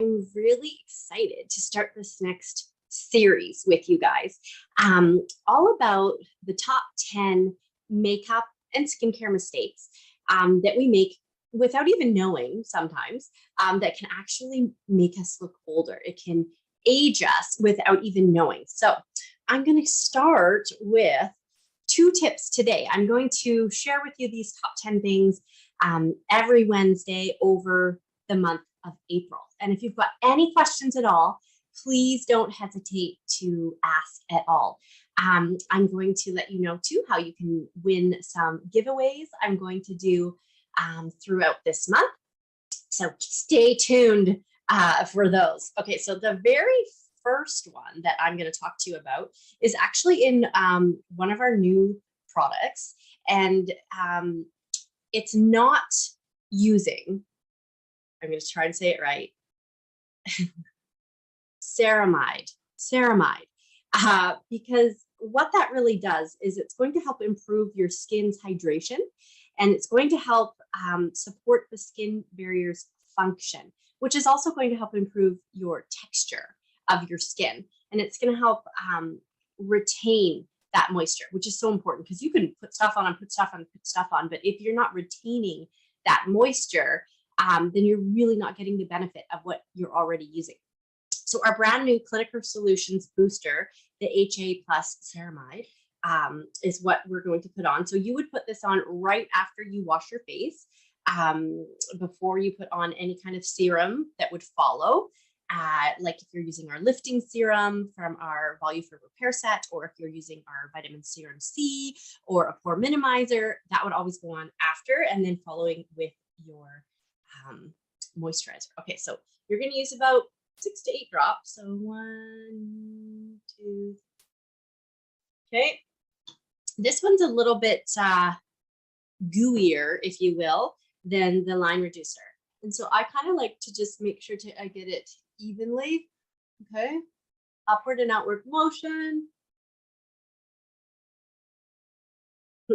I'm really excited to start this next series with you guys, all about the top 10 makeup and skincare mistakes that we make without even knowing sometimes, that can actually make us look older. It can age us without even knowing. So I'm going to start with 2 tips today. I'm going to share with you these top 10 things every Wednesday over the month of April. And if you've got any questions at all, please don't hesitate to ask at all. I'm going to let you know too how you can win some giveaways I'm going to do throughout this month. So stay tuned for those. Okay, so the very first one that I'm going to talk to you about is actually in one of our new products, and it's not using, I'm going to try and say it right, Ceramide, because what that really does is it's going to help improve your skin's hydration, and it's going to help support the skin barrier's function, which is also going to help improve your texture of your skin. And it's going to help retain that moisture, which is so important because you can put stuff on and put stuff on and put stuff on, but if you're not retaining that moisture, then you're really not getting the benefit of what you're already using. So our brand new Clinical Solutions Booster, the HA Plus Ceramide, is what we're going to put on. So you would put this on right after you wash your face, before you put on any kind of serum that would follow. Like if you're using our lifting serum from our Volume for Repair set, or if you're using our vitamin serum C or a pore minimizer, that would always go on after, and then following with your moisturizer. Okay, so you're going to use about 6 to 8 drops. So 1, 2. Okay, this one's a little bit gooier, if you will, than the line reducer. And so I kind of like to just make sure I get it evenly. Okay, upward and outward motion.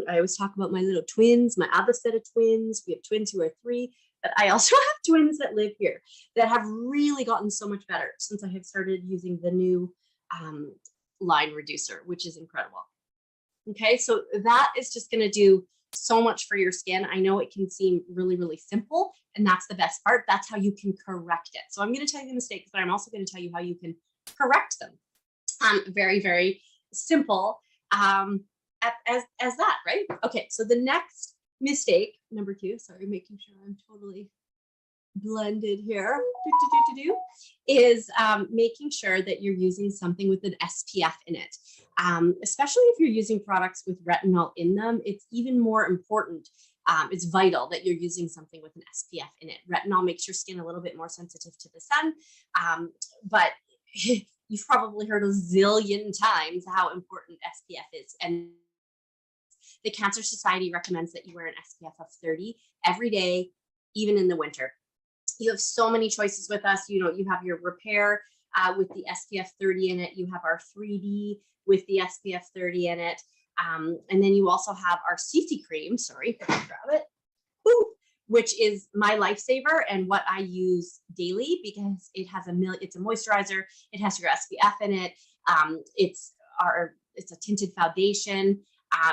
I always talk about my little twins, my other set of twins. We have twins who are 3, but I also have twins that live here that have really gotten so much better since I have started using the new line reducer, which is incredible. Okay, so that is just going to do so much for your skin. I know it can seem really, really simple, and that's the best part. That's how you can correct it. So I'm going to tell you the mistakes, but I'm also going to tell you how you can correct them. Very, very simple as that, right? Okay, so the next mistake, number 2, sorry, making sure I'm totally blended here, is making sure that you're using something with an SPF in it. Especially if you're using products with retinol in them, it's even more important. It's vital that you're using something with an SPF in it. Retinol makes your skin a little bit more sensitive to the sun, but you've probably heard a zillion times how important SPF is. And the Cancer Society recommends that you wear an SPF of 30 every day, even in the winter. You have so many choices with us. You know, you have your Repair with the SPF 30 in it. You have our 3D with the SPF 30 in it. And then you also have our CC cream, sorry, if I can grab it, which is my lifesaver and what I use daily because it has it's a moisturizer. It has your SPF in it. It's a tinted foundation.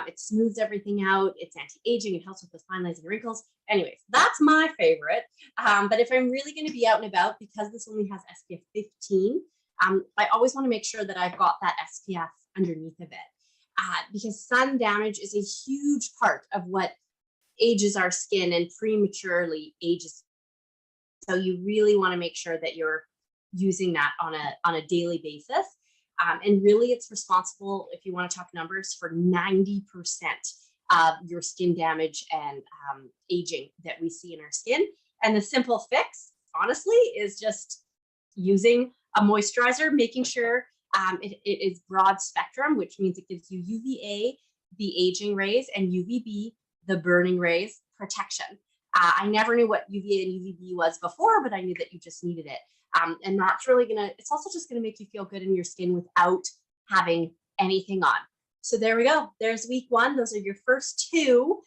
It smooths everything out. It's anti-aging. It helps with those fine lines and wrinkles. Anyways, that's my favorite. But if I'm really going to be out and about, because this only has SPF 15, I always want to make sure that I've got that SPF underneath of it. Because sun damage is a huge part of what ages our skin and prematurely ages. So you really want to make sure that you're using that on a daily basis. And really it's responsible, if you want to talk numbers, for 90% of your skin damage and aging that we see in our skin. And the simple fix, honestly, is just using a moisturizer, making sure it is broad spectrum, which means it gives you UVA, the aging rays, and UVB, the burning rays protection. I never knew what UVA and UVB was before, but I knew that you just needed it. And that's really it's also just gonna make you feel good in your skin without having anything on. So there we go. There's week 1. Those are your first 2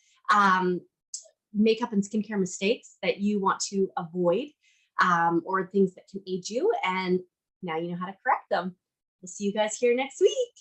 makeup and skincare mistakes that you want to avoid. or things that can age you. And now you know how to correct them. We'll see you guys here next week.